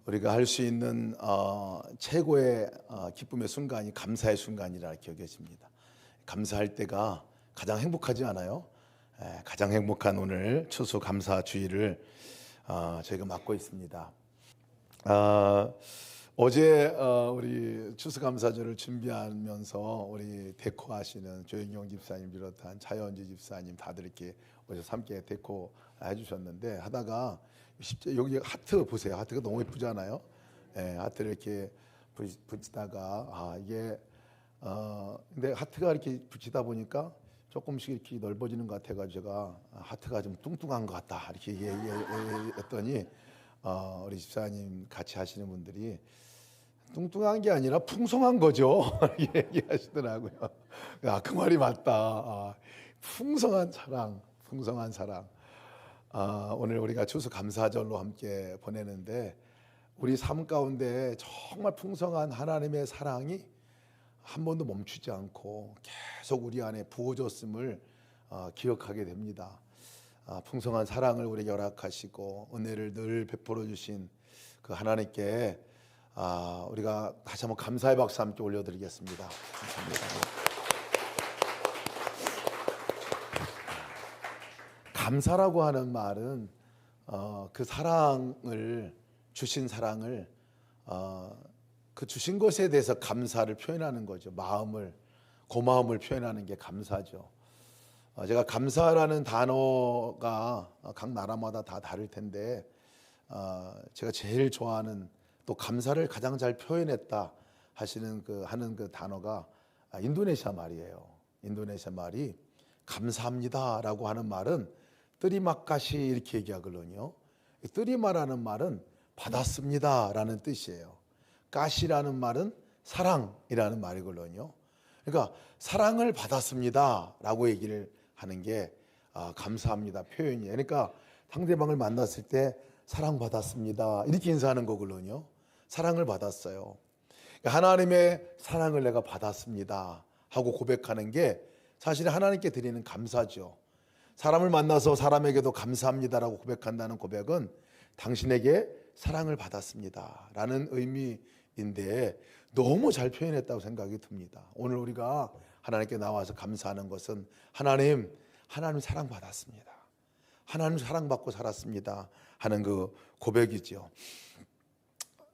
우리가 할 수 있는 최고의 기쁨의 순간이 감사의 순간이라 여겨집니다. 감사할 때가 가장 행복하지 않아요? 가장 행복한 오늘 추수감사주일을 저희가 맞고 있습니다. 어제 우리 추수감사절을 준비하면서 우리 데코하시는 조영경 집사님 비롯한 차현지 집사님 다들 이렇게 오셔서 함께 데코 해주셨는데 하다가 여기 하트 보세요. 하트가 너무 예쁘잖아요. 하트를 이렇게 붙이다가 이게 근데 하트가 이렇게 붙이다 보니까 조금씩 이렇게 넓어지는 것 같아가지고 제가 하트가 좀 뚱뚱한 것 같다 이렇게 얘기했더니 우리 집사님 같이 하시는 분들이 뚱뚱한 게 아니라 풍성한 거죠. 얘기하시더라고요. 그 말이 맞다. 풍성한 사랑, 풍성한 사랑. 오늘 우리가 추수감사절로 함께 보내는데 우리 삶 가운데 정말 풍성한 하나님의 사랑이 한 번도 멈추지 않고 계속 우리 안에 부어졌음을 기억하게 됩니다. 풍성한 사랑을 우리에게 허락하시고 은혜를 늘 베풀어 주신 그 하나님께 우리가 다시 한번 감사의 박수 함께 올려드리겠습니다. 감사합니다. 감사라고 하는 말은 그 사랑을 주신 사랑을 그 주신 것에 대해서 감사를 표현하는 거죠. 고마움을 표현하는 게 감사죠. 제가 감사라는 단어가 각 나라마다 다 다를 텐데 제가 제일 좋아하는 또 감사를 가장 잘 표현했다 하시는 하는 그 단어가 인도네시아 말이에요. 인도네시아 말이 감사합니다라고 하는 말은 뜨리마까시 이렇게 얘기하거든요. 뜨리마라는 말은 받았습니다라는 뜻이에요. 까시라는 말은 사랑이라는 말이거든요. 그러니까 사랑을 받았습니다라고 얘기를 하는 게 감사합니다 표현이에요. 그러니까 상대방을 만났을 때 사랑받았습니다 이렇게 인사하는 거거든요. 사랑을 받았어요. 그러니까 하나님의 사랑을 내가 받았습니다 하고 고백하는 게 사실 하나님께 드리는 감사죠. 사람을 만나서 사람에게도 감사합니다라고 고백한다는 고백은 당신에게 사랑을 받았습니다 라는 의미인데 너무 잘 표현했다고 생각이 듭니다. 오늘 우리가 하나님께 나와서 감사하는 것은 하나님 사랑받았습니다. 하나님 사랑받고 살았습니다 하는 그 고백이죠.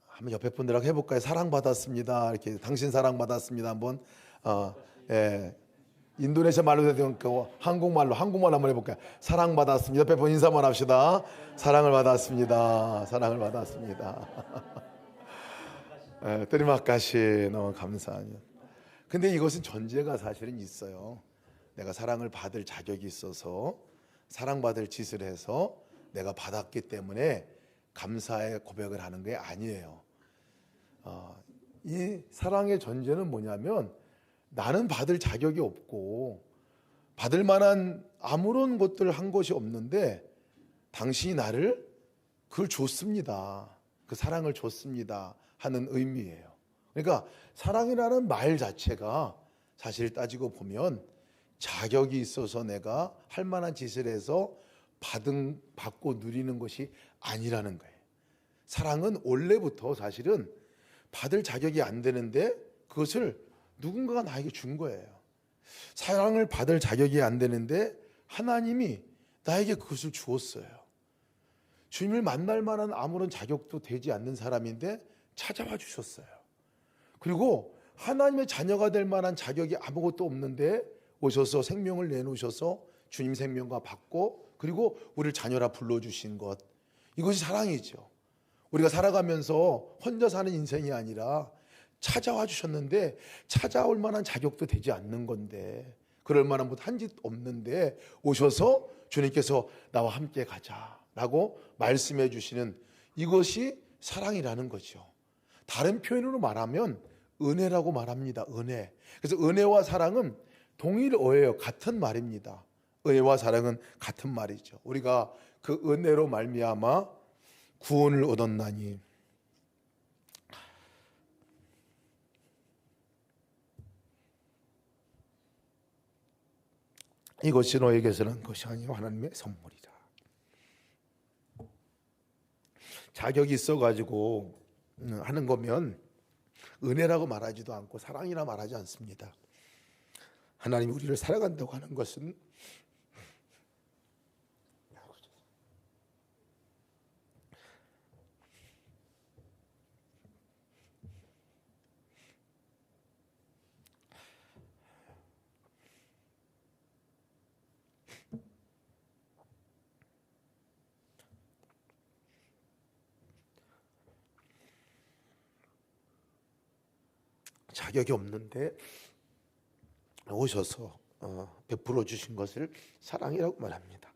한번 옆에 분들하고 해볼까요? 사랑받았습니다. 이렇게 당신 사랑받았습니다. 한번 인도네시아 말로 되는 한국말로 한번 해볼까요? 사랑받았습니다. 옆에 분 인사 한번 합시다. 사랑을 받았습니다. 사랑을 받았습니다. 뜨리마까시 너무 감사하죠. 근데 이것은 전제가 사실은 있어요. 내가 사랑을 받을 자격이 있어서 사랑받을 짓을 해서 내가 받았기 때문에 감사의 고백을 하는 게 아니에요. 이 사랑의 전제는 뭐냐면 나는 받을 자격이 없고 받을 만한 아무런 것들을 한 것이 없는데 당신이 나를 그걸 줬습니다. 그 사랑을 줬습니다 하는 의미예요. 그러니까 사랑이라는 말 자체가 사실 따지고 보면 자격이 있어서 내가 할 만한 짓을 해서 받고 누리는 것이 아니라는 거예요. 사랑은 원래부터 사실은 받을 자격이 안 되는데 그것을 누군가가 나에게 준 거예요. 사랑을 받을 자격이 안 되는데 하나님이 나에게 그것을 주었어요. 주님을 만날 만한 아무런 자격도 되지 않는 사람인데 찾아와 주셨어요. 그리고 하나님의 자녀가 될 만한 자격이 아무것도 없는데 오셔서 생명을 내놓으셔서 주님 생명과 받고 그리고 우리를 자녀라 불러주신 것, 이것이 사랑이죠. 우리가 살아가면서 혼자 사는 인생이 아니라 찾아와 주셨는데 찾아올 만한 자격도 되지 않는 건데 그럴 만한 한 짓 없는데 오셔서 주님께서 나와 함께 가자라고 말씀해 주시는 이것이 사랑이라는 거죠. 다른 표현으로 말하면 은혜라고 말합니다. 은혜. 그래서 은혜와 사랑은 동일어예요. 같은 말입니다. 은혜와 사랑은 같은 말이죠. 우리가 그 은혜로 말미암아 구원을 얻었나니 이것이 너에게서는 것이 아니요 하나님의 선물이라. 자격이 있어가지고 하는 거면 은혜라고 말하지도 않고 사랑이라 말하지 않습니다. 하나님이 우리를 사랑한다고 하는 것은 자격이 없는데 오셔서 베풀어 주신 것을 사랑이라고 말합니다.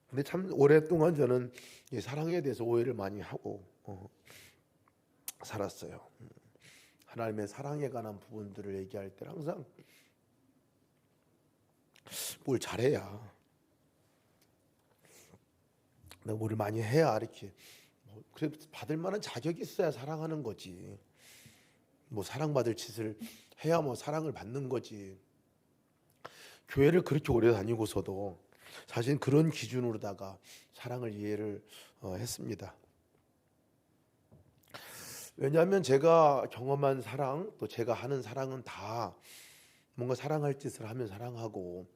근데 참 오랫동안 저는 이 사랑에 대해서 오해를 많이 하고 살았어요. 하나님의 사랑에 관한 부분들을 얘기할 때 항상 뭘 잘해야, 내가 뭘 많이 해야 이렇게 그래 받을 만한 자격이 있어야 사랑하는 거지. 뭐 사랑받을 짓을 해야 뭐 사랑을 받는 거지. 교회를 그렇게 오래 다니고서도 사실 그런 기준으로다가 사랑을 이해를 했습니다. 왜냐하면 제가 경험한 사랑, 또 제가 하는 사랑은 다 뭔가 사랑할 짓을 하면 사랑하고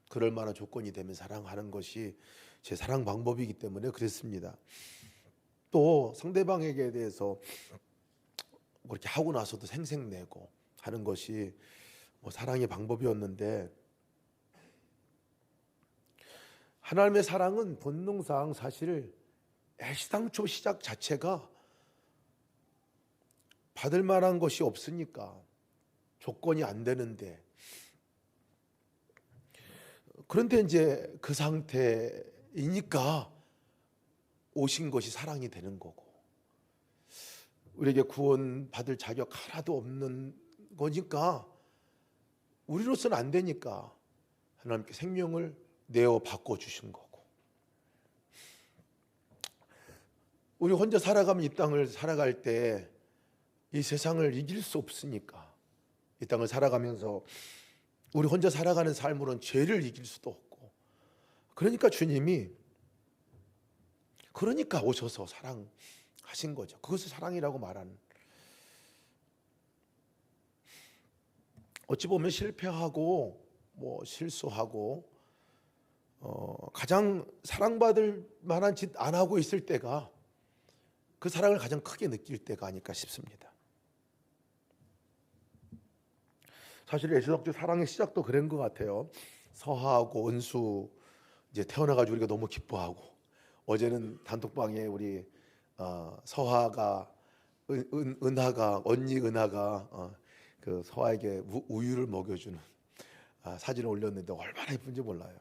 그럴 만한 조건이 되면 사랑하는 것이 제 사랑 방법이기 때문에 그랬습니다. 또 상대방에게 대해서 그렇게 하고 나서도 생색내고 하는 것이 뭐 사랑의 방법이었는데, 하나님의 사랑은 본능상 사실 애시당초 시작 자체가 받을 만한 것이 없으니까, 조건이 안 되는데, 그런데 이제 그 상태이니까 오신 것이 사랑이 되는 거고, 우리에게 구원 받을 자격 하나도 없는 거니까, 우리로서는 안 되니까 하나님께 생명을 내어 바꿔 주신 거고, 우리 혼자 살아가면 이 땅을 살아갈 때 이 세상을 이길 수 없으니까, 이 땅을 살아가면서 우리 혼자 살아가는 삶으로는 죄를 이길 수도 없고, 그러니까 주님이 오셔서 사랑하신 거죠. 그것을 사랑이라고 말하는, 어찌 보면 실패하고 뭐 실수하고 가장 사랑받을 만한 짓 안 하고 있을 때가 그 사랑을 가장 크게 느낄 때가 아닐까 싶습니다. 사실 애시당초 사랑의 시작도 그런 것 같아요. 서하하고 은수 이제 태어나가지고 우리가 너무 기뻐하고, 어제는 단톡방에 우리 서하가 은하가 언니 은하가 그 서하에게 우유를 먹여주는 사진을 올렸는데 얼마나 예쁜지 몰라요.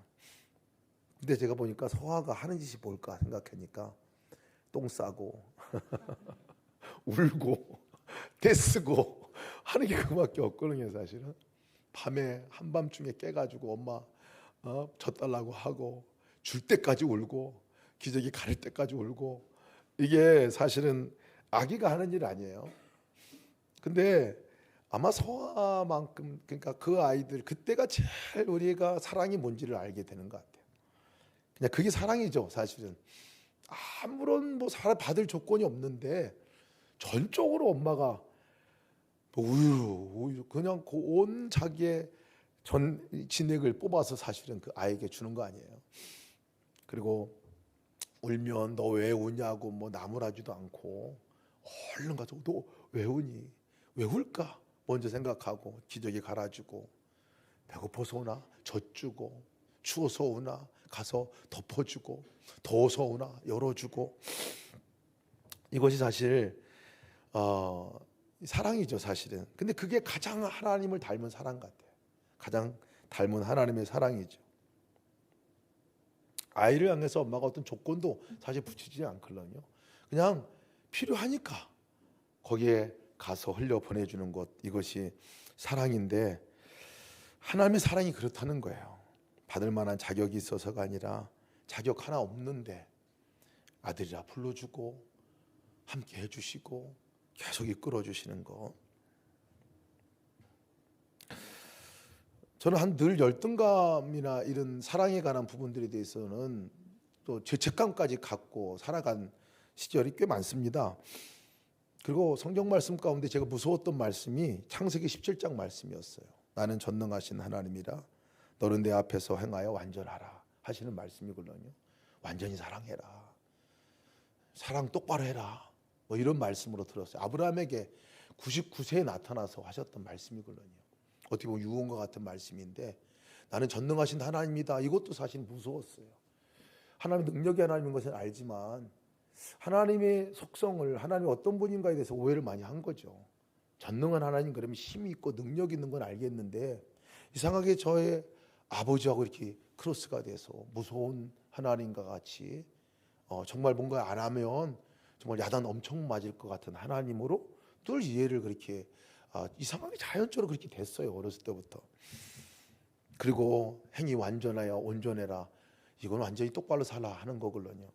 근데 제가 보니까 서하가 하는 짓이 뭘까 생각하니까 똥 싸고 울고 떼쓰고 하는 게 그밖에 없거든요. 사실은 밤에 한밤중에 깨가지고 엄마 젖달라고 하고, 줄 때까지 울고, 기저귀 가릴 때까지 울고, 이게 사실은 아기가 하는 일 아니에요. 근데 아마 서아만큼, 그러니까 그 아이들 그때가 제일 우리가 사랑이 뭔지를 알게 되는 것 같아요. 그냥 그게 사랑이죠. 사실은 아무런 뭐 받을 조건이 없는데 전적으로 엄마가 우유 그냥 그 온 자기의 전 진액을 뽑아서 사실은 그 아이에게 주는 거 아니에요. 그리고 울면 너 왜 우냐고 뭐 나무라지도 않고 얼른 가서 너 왜 우니? 왜 울까? 먼저 생각하고 기저귀 갈아주고, 배고파서 오나 젖주고, 추워서 오나 가서 덮어주고, 더워서 오나 열어주고, 이것이 사실 사랑이죠, 사실은. 근데 그게 가장 하나님을 닮은 사랑 같아요. 가장 닮은 하나님의 사랑이죠. 아이를 향해서 엄마가 어떤 조건도 사실 붙이지 않거든요. 그냥 필요하니까 거기에 가서 흘려 보내주는 것, 이것이 사랑인데, 하나님의 사랑이 그렇다는 거예요. 받을 만한 자격이 있어서가 아니라 자격 하나 없는데 아들이라 불러주고 함께 해주시고 계속 이끌어 주시는 거. 저는 늘 열등감이나 이런 사랑에 관한 부분들에 대해서는 또 죄책감까지 갖고 살아간 시절이 꽤 많습니다. 그리고 성경 말씀 가운데 제가 무서웠던 말씀이 창세기 17장 말씀이었어요. 나는 전능하신 하나님이라 너는 내 앞에서 행하여 완전하라 하시는 말씀이거든요. 완전히 사랑해라. 사랑 똑바로 해라. 뭐 이런 말씀으로 들었어요. 아브라함에게 99세에 나타나서 하셨던 말씀이거든요. 어떻게 보면 유언과 같은 말씀인데 나는 전능하신 하나님이다. 이것도 사실 무서웠어요. 하나님 능력이 하나님인 것은 알지만 하나님의 속성을 하나님이 어떤 분인가에 대해서 오해를 많이 한 거죠. 전능한 하나님 그러면 힘이 있고 능력이 있는 건 알겠는데 이상하게 저의 아버지하고 이렇게 크로스가 돼서 무서운 하나님과 같이 정말 뭔가 안 하면 정말 야단 엄청 맞을 것 같은 하나님으로 늘 이해를 그렇게 이상하게 자연적으로 그렇게 됐어요. 어렸을 때부터. 그리고 행위 완전하여 온전해라. 이건 완전히 똑바로 살아 하는 거거든요.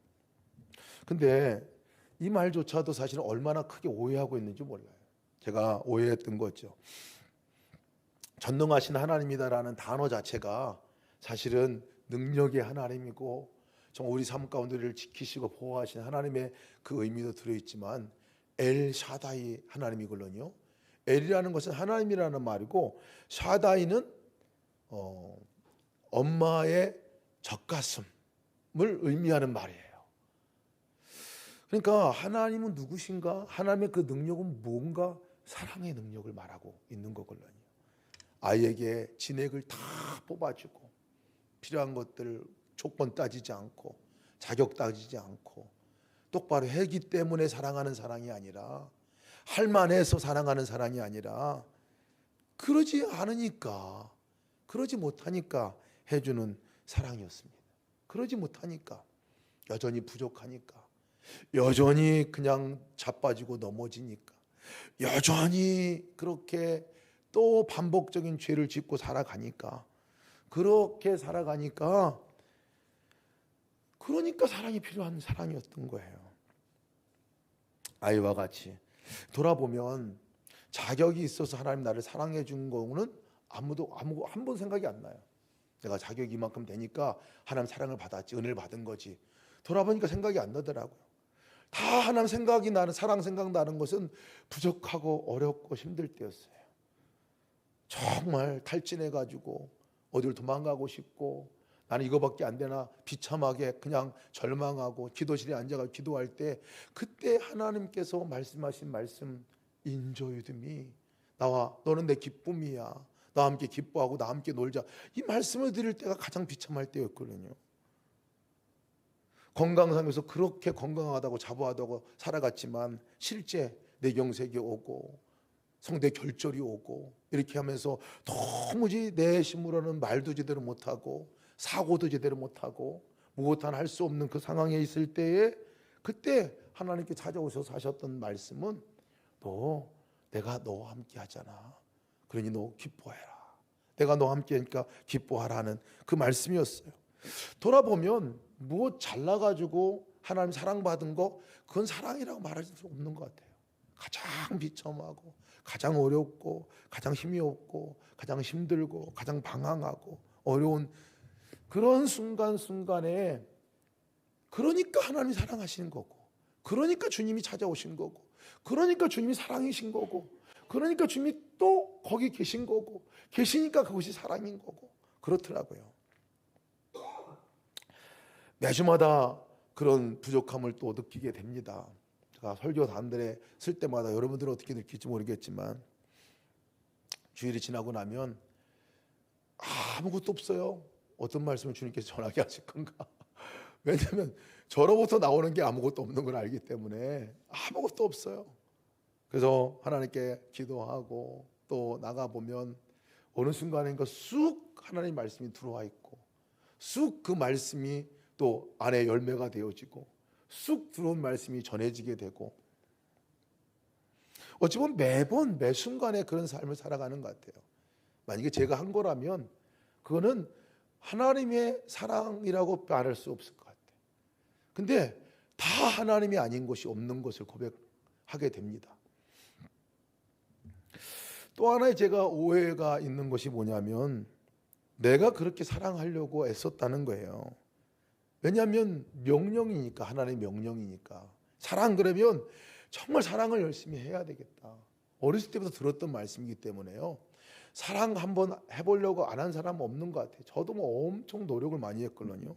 근데 이 말조차도 사실은 얼마나 크게 오해하고 있는지 몰라요. 제가 오해했던 거죠. 전능하신 하나님이다라는 단어 자체가 사실은 능력의 하나님이고 정말 우리 삶 가운데를 지키시고 보호하신 하나님의 그 의미도 들어있지만 엘 샤다이 하나님이거든요. 엘이라는 것은 하나님이라는 말이고 샤다이는 엄마의 젖가슴을 의미하는 말이에요. 그러니까 하나님은 누구신가? 하나님의 그 능력은 뭔가? 사랑의 능력을 말하고 있는 거거든요. 아이에게 진액을 다 뽑아주고 필요한 것들 조건 따지지 않고 자격 따지지 않고 똑바로 했기 때문에 사랑하는 사랑이 아니라 할만해서 사랑하는 사랑이 아니라 그러지 않으니까 그러지 못하니까 해주는 사랑이었습니다. 그러지 못하니까 여전히 부족하니까 여전히 그냥 자빠지고 넘어지니까 여전히 그렇게 또 반복적인 죄를 짓고 살아가니까 그렇게 살아가니까 그러니까 사랑이 필요한 사랑이었던 거예요. 아이와 같이 돌아보면 자격이 있어서 하나님 나를 사랑해 준 거는 아무도 한 번 생각이 안 나요. 내가 자격이 이만큼 되니까 하나님 사랑을 받았지, 은혜를 받은 거지. 돌아보니까 생각이 안 나더라고요. 다 하나님 생각이 나는, 사랑 생각나는 것은 부족하고 어렵고 힘들 때였어요. 정말 탈진해가지고 어디를 도망가고 싶고 나는 이거밖에 안 되나 비참하게 그냥 절망하고 기도실에 앉아가 기도할 때 그때 하나님께서 말씀하신 말씀 인조유듬이 나와 너는 내 기쁨이야. 나와 함께 기뻐하고 나와 함께 놀자. 이 말씀을 드릴 때가 가장 비참할 때였거든요. 건강상에서 그렇게 건강하다고 자부하다고 살아갔지만 실제 뇌경색이 오고 성대 결절이 오고 이렇게 하면서 도무지 내 힘으로는 말도 제대로 못하고 사고도 제대로 못하고 무엇 하나 할 수 없는 그 상황에 있을 때에 그때 하나님께 찾아오셔서 하셨던 말씀은 내가 너와 함께 하잖아. 그러니 너 기뻐해라. 내가 너와 함께 하니까 기뻐하라는 그 말씀이었어요. 돌아보면 무엇 잘나가지고 하나님 사랑받은 거 그건 사랑이라고 말할 수 없는 것 같아요. 가장 비참하고 가장 어렵고 가장 힘이 없고 가장 힘들고 가장 방황하고 어려운 그런 순간순간에 그러니까 하나님이 사랑하시는 거고 그러니까 주님이 찾아오신 거고 그러니까 주님이 사랑이신 거고 그러니까 주님이 또 거기 계신 거고 계시니까 그것이 사랑인 거고 그렇더라고요. 매주마다 그런 부족함을 또 느끼게 됩니다. 제가 설교 단들에 쓸 때마다 여러분들은 어떻게 느낄지 모르겠지만 주일이 지나고 나면 아무것도 없어요. 어떤 말씀을 주님께서 전하게 하실 건가? 왜냐하면 저로부터 나오는 게 아무것도 없는 걸 알기 때문에 아무것도 없어요. 그래서 하나님께 기도하고 또 나가보면 어느 순간인가 쑥 하나님 말씀이 들어와 있고 쑥 그 말씀이 또 안에 열매가 되어지고 쑥 들어온 말씀이 전해지게 되고 어찌 보면 매번 매 순간에 그런 삶을 살아가는 것 같아요. 만약에 제가 한 거라면 그거는 하나님의 사랑이라고 말할 수 없을 것 같아요. 근데 다 하나님이 아닌 것이 없는 것을 고백하게 됩니다. 또 하나의 제가 오해가 있는 것이 뭐냐면 내가 그렇게 사랑하려고 애썼다는 거예요. 왜냐하면 명령이니까, 하나님의 명령이니까. 사랑 그러면 정말 사랑을 열심히 해야 되겠다. 어렸을 때부터 들었던 말씀이기 때문에요. 사랑 한번 해보려고 안 한 사람은 없는 것 같아요. 저도 뭐 엄청 노력을 많이 했거든요.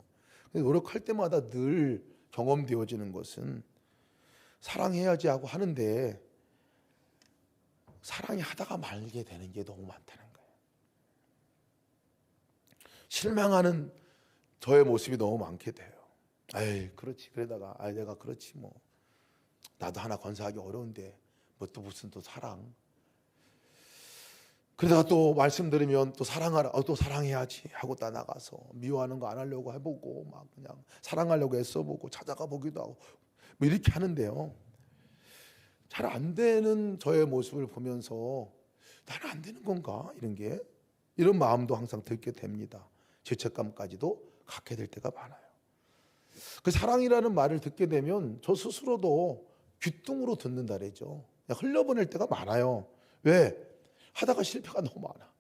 노력할 때마다 늘 경험되어지는 것은 사랑해야지 하고 하는데 사랑이 하다가 말게 되는 게 너무 많다는 거예요. 실망하는 저의 모습이 너무 많게 돼요. 에이, 그렇지. 그러다가 내가 그렇지 뭐. 나도 하나 건사하기 어려운데 뭐 또 무슨 또 사랑. 그러다가 또 말씀드리면 또 사랑하라, 또 사랑해야지 하고 다 나가서 미워하는 거 안 하려고 해보고 막 그냥 사랑하려고 애써보고 찾아가 보기도 하고 뭐 이렇게 하는데요. 잘 안 되는 저의 모습을 보면서 나는 안 되는 건가? 이런 마음도 항상 들게 됩니다. 죄책감까지도 갖게 될 때가 많아요. 그 사랑이라는 말을 듣게 되면 저 스스로도 귀뚱으로 듣는다 그러죠. 흘려보낼 때가 많아요. 왜? 하다가 실패가 너무 많아.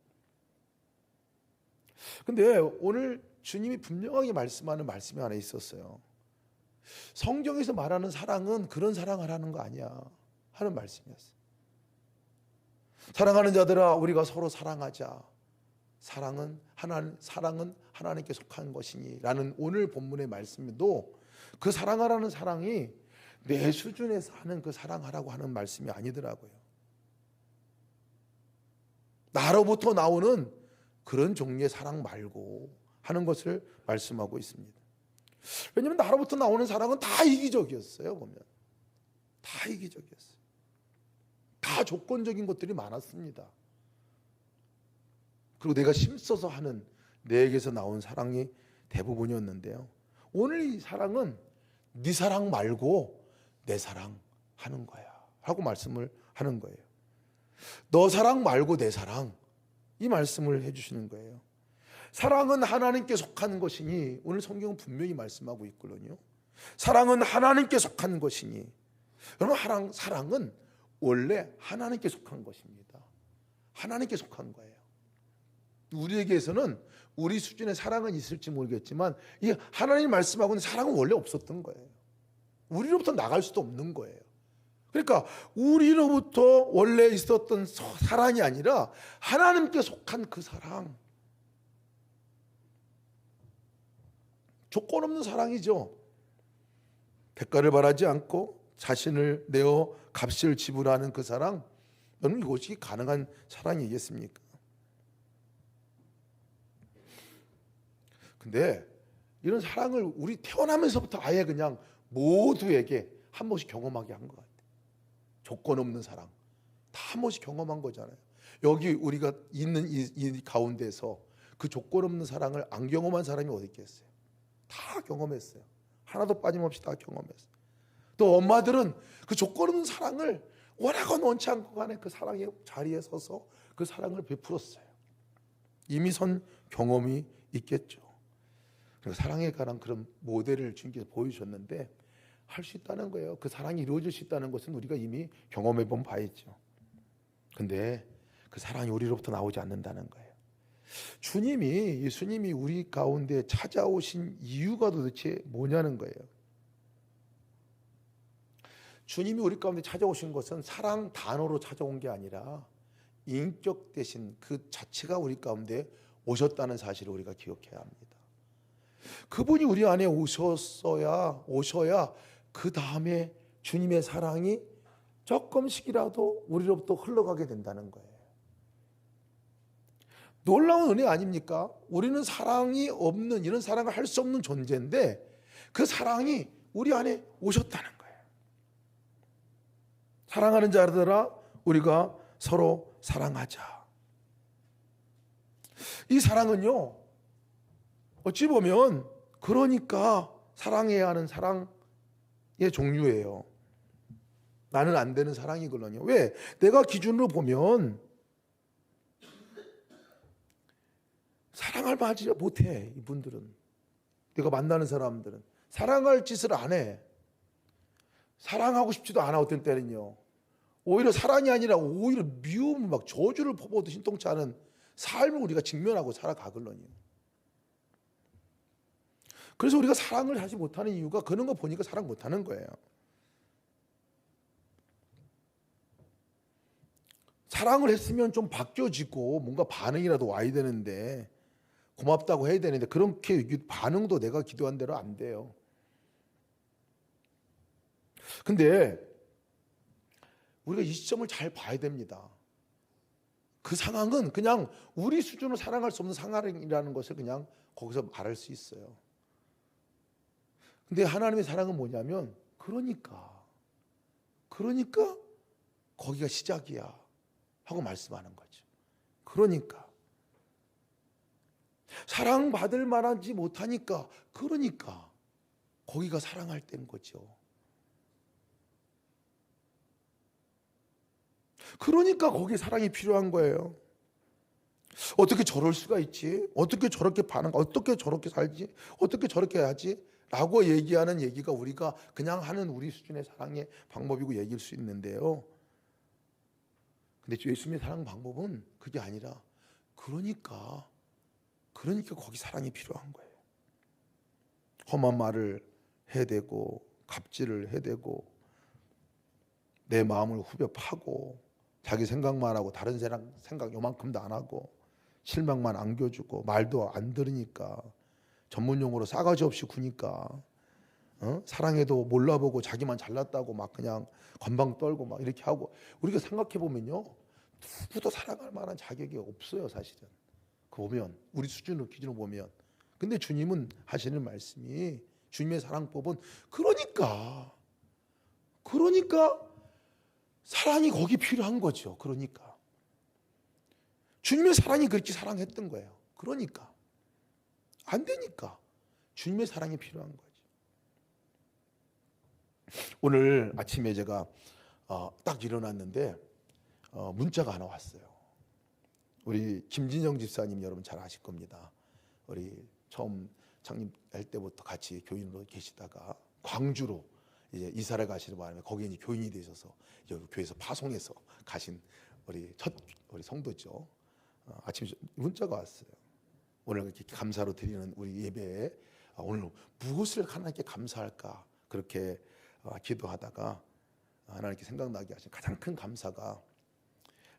근데 오늘 주님이 분명하게 말씀하는 말씀이 하나 있었어요. 성경에서 말하는 사랑은 그런 사랑을 하는 거 아니야 하는 말씀이었어요. 사랑하는 자들아, 우리가 서로 사랑하자. 사랑은 하나님께 속한 것이니 라는 오늘 본문의 말씀도 그 사랑하라는 사랑이 내 수준에서 하는 그 사랑하라고 하는 말씀이 아니더라고요. 나로부터 나오는 그런 종류의 사랑 말고 하는 것을 말씀하고 있습니다. 왜냐하면 나로부터 나오는 사랑은 다 이기적이었어요. 보면 다 이기적이었어요. 다 조건적인 것들이 많았습니다. 그리고 내가 힘써서 하는 내게서 나온 사랑이 대부분이었는데요. 오늘 이 사랑은 네 사랑 말고 내 사랑 하는 거야 하고 말씀을 하는 거예요. 너 사랑 말고 내 사랑, 이 말씀을 해주시는 거예요. 사랑은 하나님께 속한 것이니, 오늘 성경은 분명히 말씀하고 있거든요. 사랑은 하나님께 속한 것이니, 여러분 사랑은 원래 하나님께 속한 것입니다. 하나님께 속한 거예요. 우리에게서는 우리 수준의 사랑은 있을지 모르겠지만 이 하나님 말씀하고는 사랑은 원래 없었던 거예요. 우리로부터 나갈 수도 없는 거예요. 그러니까 우리로부터 원래 있었던 사랑이 아니라 하나님께 속한 그 사랑, 조건 없는 사랑이죠. 대가를 바라지 않고 자신을 내어 값을 지불하는 그 사랑, 여러분 이것이 가능한 사랑이겠습니까? 근데 이런 사랑을 우리 태어나면서부터 아예 그냥 모두에게 한 번씩 경험하게 한 것 같아요. 조건 없는 사랑 다 한 번씩 경험한 거잖아요. 여기 우리가 있는 이 가운데서 그 조건 없는 사랑을 안 경험한 사람이 어디 있겠어요? 다 경험했어요. 하나도 빠짐없이 다 경험했어요. 또 엄마들은 그 조건 없는 사랑을 원하건 원치 않고 간에 그 사랑의 자리에 서서 그 사랑을 베풀었어요. 이미 선 경험이 있겠죠. 그래서 사랑에 관한 그런 모델을 주님께서 보여주셨는데 할 수 있다는 거예요. 그 사랑이 이루어질 수 있다는 것은 우리가 이미 경험해 본 바 있죠. 근데 그 사랑이 우리로부터 나오지 않는다는 거예요. 예수님이 우리 가운데 찾아오신 이유가 도대체 뭐냐는 거예요. 주님이 우리 가운데 찾아오신 것은 사랑 단어로 찾아온 게 아니라 인격 대신 그 자체가 우리 가운데 오셨다는 사실을 우리가 기억해야 합니다. 그분이 우리 안에 오셔야 그 다음에 주님의 사랑이 조금씩이라도 우리로부터 흘러가게 된다는 거예요. 놀라운 은혜 아닙니까? 우리는 사랑이 없는, 이런 사랑을 할 수 없는 존재인데 그 사랑이 우리 안에 오셨다는 거예요. 사랑하는 자들아, 우리가 서로 사랑하자. 이 사랑은요, 어찌 보면 그러니까 사랑해야 하는 사랑의 종류예요. 나는 안 되는 사랑이거든요. 왜? 내가 기준으로 보면 사랑할 만하지 못해. 이분들은, 내가 만나는 사람들은 사랑할 짓을 안 해. 사랑하고 싶지도 않아. 어떤 때는요, 오히려 사랑이 아니라 오히려 미움, 막 저주를 퍼부어도 신통치 않은 삶을 우리가 직면하고 살아가거든요. 그래서 우리가 사랑을 하지 못하는 이유가 그런 거 보니까 사랑 못하는 거예요. 사랑을 했으면 좀 바뀌어지고 뭔가 반응이라도 와야 되는데, 고맙다고 해야 되는데 그렇게 반응도 내가 기도한 대로 안 돼요. 근데 우리가 이 시점을 잘 봐야 됩니다. 그 상황은 그냥 우리 수준으로 사랑할 수 없는 상황이라는 것을 그냥 거기서 말할 수 있어요. 근데 하나님의 사랑은 뭐냐면 그러니까 거기가 시작이야 하고 말씀하는 거죠. 그러니까 사랑받을 만하지 못하니까 그러니까 거기가 사랑할 때인 거죠. 그러니까 거기에 사랑이 필요한 거예요. 어떻게 저럴 수가 있지? 어떻게 저렇게 반응? 어떻게 저렇게 살지? 어떻게 저렇게 하지? 라고 얘기하는 얘기가 우리가 그냥 하는 우리 수준의 사랑의 방법이고 얘기일 수 있는데요. 근데 예수님의 사랑 방법은 그게 아니라 그러니까 거기 사랑이 필요한 거예요. 험한 말을 해대고 갑질을 해대고 내 마음을 후벼 파고 자기 생각만 하고 다른 사람 생각 요만큼도 안 하고 실망만 안겨주고 말도 안 들으니까 전문용어로 싸가지 없이 구니까 사랑해도 몰라보고 자기만 잘났다고 막 그냥 건방 떨고 막 이렇게 하고, 우리가 생각해 보면요 누구도 사랑할 만한 자격이 없어요 사실은. 그 보면 우리 수준으로 기준으로 보면. 근데 주님은 하시는 말씀이, 주님의 사랑법은 그러니까 사랑이 거기 필요한 거죠. 그러니까 주님의 사랑이 그렇게 사랑했던 거예요. 그러니까 안 되니까 주님의 사랑이 필요한 거죠. 오늘 아침에 제가 딱 일어났는데 문자가 하나 왔어요. 우리 김진영 집사님 여러분 잘 아실 겁니다. 우리 처음 창립할 때부터 같이 교인으로 계시다가 광주로 이제 이사를 가시는 바람에 거기에 이제 교인이 되셔서 여기 교회에서 파송해서 가신 우리 성도죠. 아침에 문자가 왔어요. 오늘 이렇게 감사로 드리는 우리 예배에 오늘 무엇을 하나님께 감사할까 그렇게 기도하다가 하나님께 생각나게 하신 가장 큰 감사가,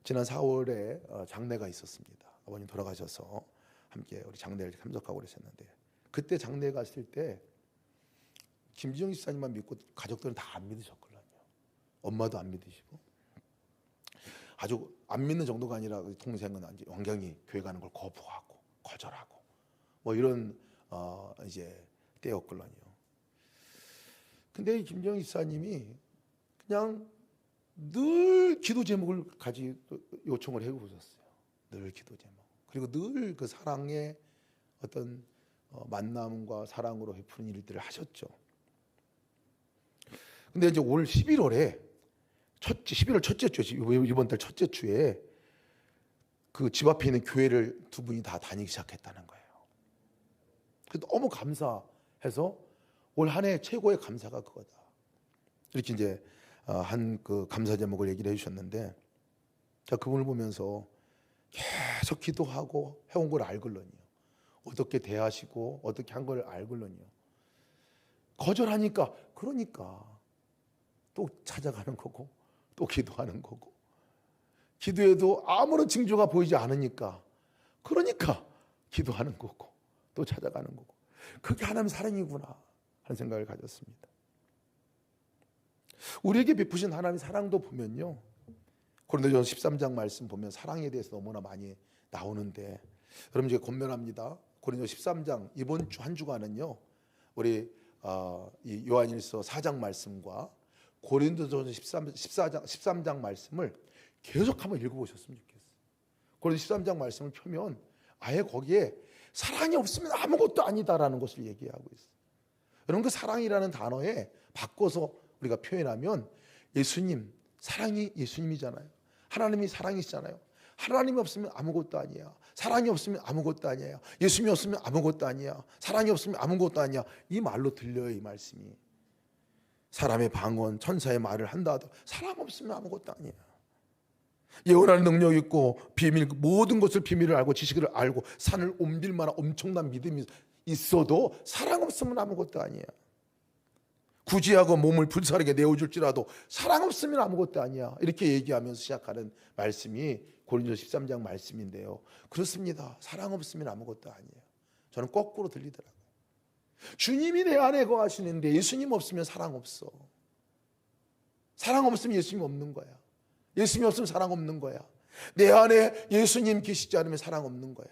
지난 4월에 장례가 있었습니다. 아버님 돌아가셔서 함께 우리 장례를 참석하고 그러셨는데, 그때 장례 갔을 때 김지영 집사님만 믿고 가족들은 다 안 믿으셨거든요. 엄마도 안 믿으시고, 아주 안 믿는 정도가 아니라 동생은 완전히 교회 가는 걸 거부하고 거절하고 뭐 이런 이제 때였거든요. 근데 이 김지영 집사님이 그냥 늘 기도 제목을 가지 요청을 해보셨어요. 늘 기도 제목. 그리고 늘 그 사랑의 어떤 만남과 사랑으로 베푸는 일들을 하셨죠. 근데 이제 올 11월에 11월 첫째 주, 이번 달 첫째 주에 그 집 앞에 있는 교회를 두 분이 다 다니기 시작했다는 거예요. 그래서 너무 감사해서 올 한 해 최고의 감사가 그거다. 이렇게 이제 한 그 감사 제목을 얘기를 해주셨는데, 제가 그분을 보면서 계속 기도하고 해온 걸 알걸런요. 어떻게 대하시고 어떻게 한 걸 알걸런요. 거절하니까 그러니까 또 찾아가는 거고 또 기도하는 거고, 기도해도 아무런 징조가 보이지 않으니까 그러니까 기도하는 거고 또 찾아가는 거고, 그게 하나님의 사랑이구나 하는 생각을 가졌습니다. 우리에게 베푸신 하나님의 사랑도 보면요, 고린도전서 13장 말씀 보면 사랑에 대해서 너무나 많이 나오는데, 여러분 제가 권면합니다. 고린도전서 13장 이번 주 한 주간은요, 우리 이 요한일서 4장 말씀과 고린도전서 13장 말씀을 계속 한번 읽어보셨으면 좋겠어요. 고린도전서 13장 말씀을 펴면 아예 거기에 사랑이 없으면 아무것도 아니다라는 것을 얘기하고 있어요. 여러분 그 사랑이라는 단어에 바꿔서 우리가 표현하면 예수님, 사랑이 예수님이잖아요. 하나님이 사랑이시잖아요. 하나님이 없으면 아무것도 아니야. 사랑이 없으면 아무것도 아니에요. 예수님이 없으면 아무것도 아니야. 사랑이 없으면 아무것도 아니야. 이 말로 들려요, 이 말씀이. 사람의 방언, 천사의 말을 한다 하더라도 사랑 없으면 아무것도 아니야. 예언할 능력 있고 비밀, 모든 것을 비밀을 알고 지식을 알고 산을 옮길 만한 엄청난 믿음이 있어도 사랑 없으면 아무것도 아니야. 구제하고 몸을 불사르게 내어줄지라도 사랑 없으면 아무것도 아니야. 이렇게 얘기하면서 시작하는 말씀이 고린도서 13장 말씀인데요. 그렇습니다. 사랑 없으면 아무것도 아니에요. 저는 거꾸로 들리더라고요. 주님이 내 안에 거하시는데 예수님 없으면 사랑 없어. 사랑 없으면 예수님 없는 거야. 예수님 없으면 사랑 없는 거야. 내 안에 예수님 계시지 않으면 사랑 없는 거야.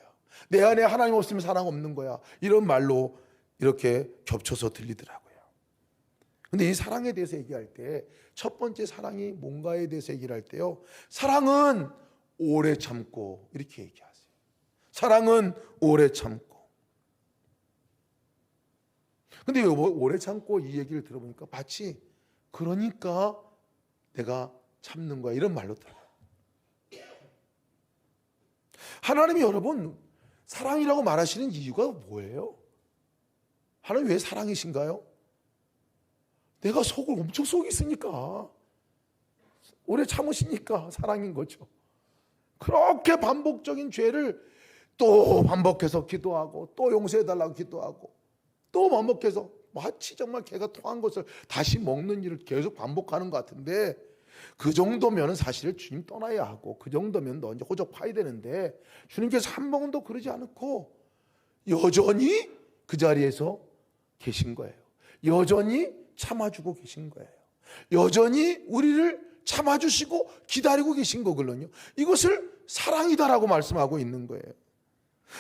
내 안에 하나님 없으면 사랑 없는 거야. 이런 말로 이렇게 겹쳐서 들리더라고요. 근데 이 사랑에 대해서 얘기할 때 첫 번째 사랑이 뭔가에 대해서 얘기를 할 때요, 사랑은 오래 참고, 이렇게 얘기하세요. 사랑은 오래 참고. 근데 오래 참고 이 얘기를 들어보니까 마치 그러니까 내가 참는 거야, 이런 말로 들어요. 하나님이 여러분 사랑이라고 말하시는 이유가 뭐예요? 하나님 왜 사랑이신가요? 내가 속을 엄청 속이으니까, 오래 참으시니까 사랑인 거죠. 그렇게 반복적인 죄를 또 반복해서 기도하고 또 용서해달라고 기도하고 또 반복해서 마치 정말 개가 토한 것을 다시 먹는 일을 계속 반복하는 것 같은데, 그 정도면 사실 주님 떠나야 하고, 그 정도면 너 이제 호적 파야 되는데 주님께서 한 번도 그러지 않고 여전히 그 자리에서 계신 거예요. 여전히 참아주고 계신 거예요. 여전히 우리를 참아주시고 기다리고 계신 거거든요. 이것을 사랑이다라고 말씀하고 있는 거예요.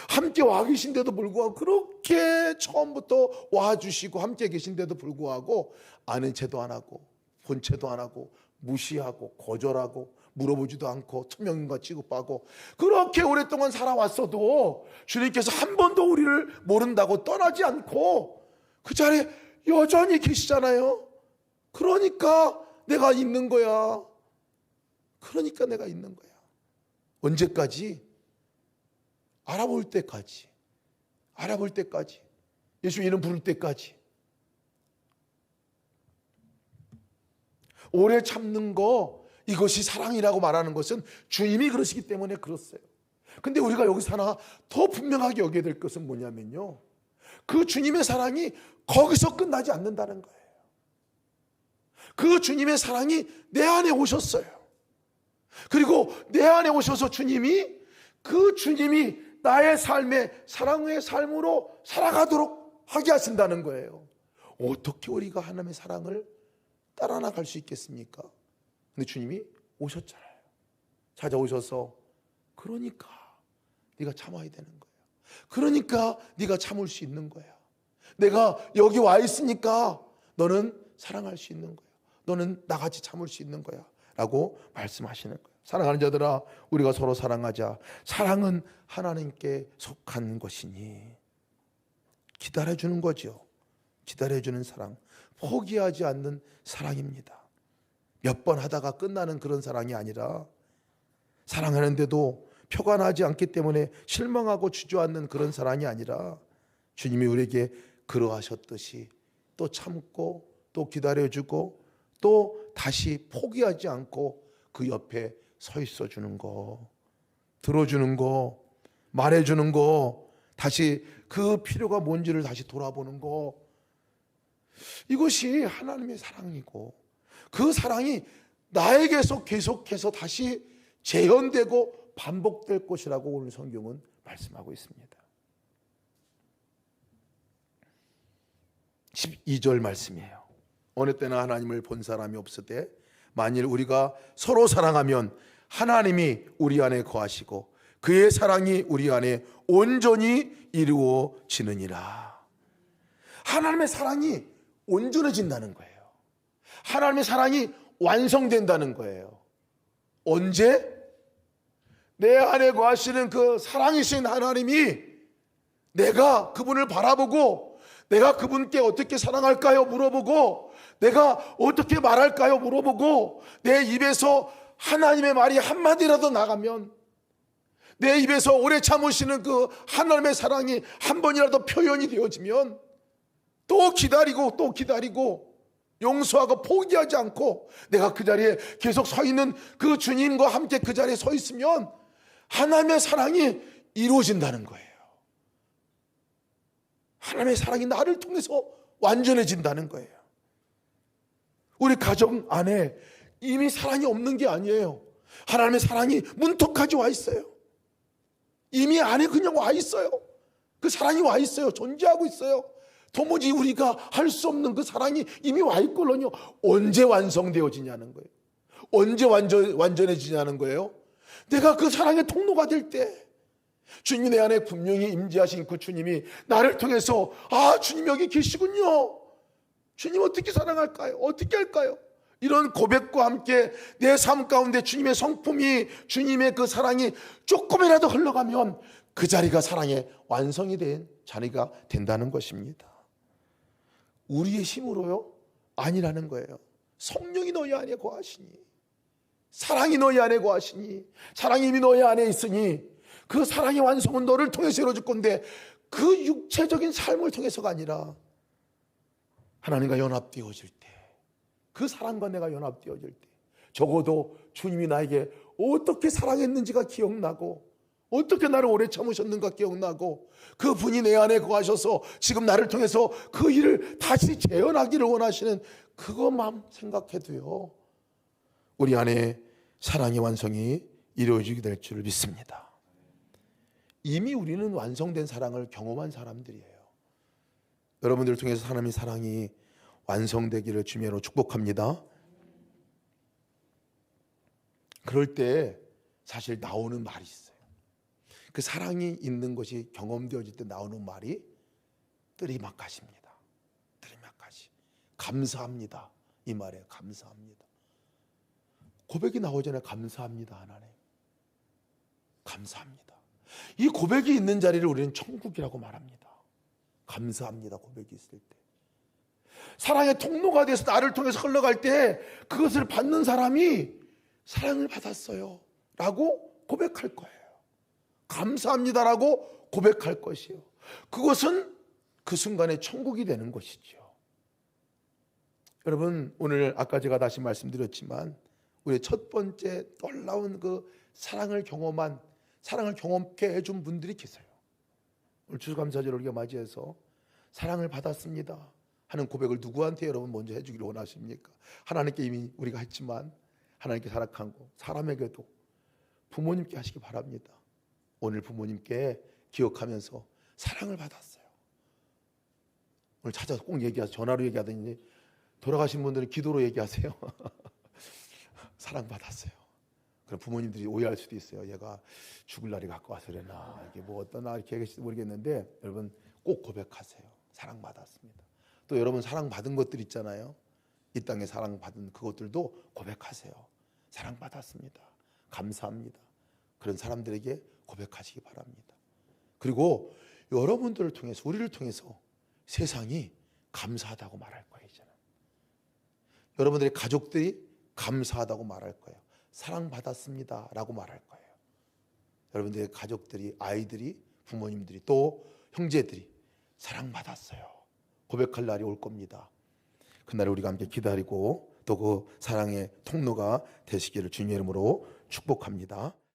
함께 와 계신데도 불구하고, 그렇게 처음부터 와주시고 함께 계신데도 불구하고 아는 체도 안 하고 본 체도 안 하고 무시하고 거절하고 물어보지도 않고 투명인과 취급하고, 그렇게 오랫동안 살아왔어도 주님께서 한 번도 우리를 모른다고 떠나지 않고 그 자리에 여전히 계시잖아요. 그러니까 내가 있는 거야. 그러니까 내가 있는 거야. 언제까지? 알아볼 때까지. 알아볼 때까지. 예수 이름 부를 때까지. 오래 참는 거, 이것이 사랑이라고 말하는 것은 주님이 그러시기 때문에 그렇어요. 근데 우리가 여기서 하나 더 분명하게 여겨야 될 것은 뭐냐면요, 그 주님의 사랑이 거기서 끝나지 않는다는 거예요. 그 주님의 사랑이 내 안에 오셨어요. 그리고 내 안에 오셔서 그 주님이 나의 삶에 사랑의 삶으로 살아가도록 하게 하신다는 거예요. 어떻게 우리가 하나님의 사랑을 따라 나갈 수 있겠습니까? 근데 주님이 오셨잖아요. 찾아오셔서, 그러니까 네가 참아야 되는 거야. 그러니까 네가 참을 수 있는 거야. 내가 여기 와 있으니까 너는 사랑할 수 있는 거야. 너는 나같이 참을 수 있는 거야 라고 말씀하시는 거예요. 사랑하는 자들아, 우리가 서로 사랑하자. 사랑은 하나님께 속한 것이니, 기다려주는 거죠. 기다려주는 사랑, 포기하지 않는 사랑입니다. 몇 번 하다가 끝나는 그런 사랑이 아니라, 사랑하는데도 표가 나지 않기 때문에 실망하고 주저앉는 그런 사랑이 아니라, 주님이 우리에게 그러하셨듯이 또 참고 또 기다려주고 또 다시 포기하지 않고 그 옆에 서 있어 주는 거, 들어주는 거, 말해주는 거, 다시 그 필요가 뭔지를 다시 돌아보는 거, 이것이 하나님의 사랑이고, 그 사랑이 나에게서 계속해서 다시 재현되고 반복될 것이라고 오늘 성경은 말씀하고 있습니다. 12절 말씀이에요. 어느 때나 하나님을 본 사람이 없으되 만일 우리가 서로 사랑하면 하나님이 우리 안에 거하시고 그의 사랑이 우리 안에 온전히 이루어지느니라. 하나님의 사랑이 온전해진다는 거예요. 하나님의 사랑이 완성된다는 거예요. 언제? 내 안에 거하시는 그 사랑이신 하나님이, 내가 그분을 바라보고 내가 그분께 어떻게 사랑할까요? 물어보고, 내가 어떻게 말할까요? 물어보고, 내 입에서 하나님의 말이 한마디라도 나가면, 내 입에서 오래 참으시는 그 하나님의 사랑이 한 번이라도 표현이 되어지면, 또 기다리고 또 기다리고 용서하고 포기하지 않고 내가 그 자리에 계속 서 있는 그 주님과 함께 그 자리에 서 있으면 하나님의 사랑이 이루어진다는 거예요. 하나님의 사랑이 나를 통해서 완전해진다는 거예요. 우리 가정 안에 이미 사랑이 없는 게 아니에요. 하나님의 사랑이 문턱까지 와 있어요. 이미 안에 그냥 와 있어요. 그 사랑이 와 있어요. 존재하고 있어요. 도무지 우리가 할 수 없는 그 사랑이 이미 와 있거든요. 언제 완성되어지냐는 거예요. 언제 완전해지냐는 거예요. 내가 그 사랑의 통로가 될 때, 주님이 내 안에 분명히 임재하신 그 주님이 나를 통해서 주님 여기 계시군요. 주님 어떻게 사랑할까요? 어떻게 할까요? 이런 고백과 함께 내 삶 가운데 주님의 성품이, 주님의 그 사랑이 조금이라도 흘러가면 그 자리가 사랑의 완성이 된 자리가 된다는 것입니다. 우리의 힘으로요? 아니라는 거예요. 성령이 너희 안에 거하시니, 사랑이 너희 안에 거하시니, 사랑이 이미 너희 안에 있으니 그 사랑의 완성은 너를 통해서 이루어질 건데, 그 육체적인 삶을 통해서가 아니라 하나님과 연합되어질 때, 그 사랑과 내가 연합되어질 때, 적어도 주님이 나에게 어떻게 사랑했는지가 기억나고, 어떻게 나를 오래 참으셨는가 기억나고, 그 분이 내 안에 거하셔서 지금 나를 통해서 그 일을 다시 재현하기를 원하시는 그것만 생각해도요, 우리 안에 사랑의 완성이 이루어지게 될 줄을 믿습니다. 이미 우리는 완성된 사랑을 경험한 사람들이에요. 여러분들을 통해서 하나님의 사랑이 완성되기를 주님으로 축복합니다. 그럴 때 사실 나오는 말이 있어요. 그 사랑이 있는 것이 경험되어질 때 나오는 말이 뜨리막갓입니다. 뜨리막갓이 감사합니다. 이 말이에요. 감사합니다. 고백이 나오잖아요. 감사합니다. 하나님 감사합니다. 이 고백이 있는 자리를 우리는 천국이라고 말합니다. 감사합니다. 고백이 있을 때, 사랑의 통로가 돼서 나를 통해서 흘러갈 때 그것을 받는 사람이 사랑을 받았어요 라고 고백할 거예요. 감사합니다라고 고백할 것이요. 그것은 그 순간에 천국이 되는 것이죠. 여러분, 오늘 아까 제가 다시 말씀드렸지만 우리의 첫 번째 놀라운 그 사랑을 경험케 해준 분들이 계세요. 오늘 추수감사절을 우리가 맞이해서 사랑을 받았습니다 하는 고백을 누구한테 여러분 먼저 해주기를 원하십니까? 하나님께 이미 우리가 했지만 하나님께 사랑하고 사람에게도 부모님께 하시기 바랍니다. 오늘 부모님께 기억하면서 사랑을 받았어요. 오늘 찾아서 꼭 얘기하세요. 전화로 얘기하더니 돌아가신 분들은 기도로 얘기하세요. 사랑받았어요. 그럼 부모님들이 오해할 수도 있어요. 얘가 죽을 날이 가까워서 그러나, 이게 뭐 어떤 날 이렇게 하실지 모르겠는데, 여러분 꼭 고백하세요. 사랑받았습니다. 또 여러분 사랑받은 것들 있잖아요. 이 땅에 사랑받은 그것들도 고백하세요. 사랑받았습니다. 감사합니다. 그런 사람들에게 고백하시기 바랍니다. 그리고 여러분들을 통해서, 우리를 통해서 세상이 감사하다고 말할 거예요. 이제는 여러분들의 가족들이 감사하다고 말할 거예요. 사랑받았습니다 라고 말할 거예요. 여러분들의 가족들이, 아이들이, 부모님들이, 또 형제들이 사랑받았어요 고백할 날이 올 겁니다. 그날을 우리가 함께 기다리고 또 그 사랑의 통로가 되시기를 주님의 이름으로 축복합니다.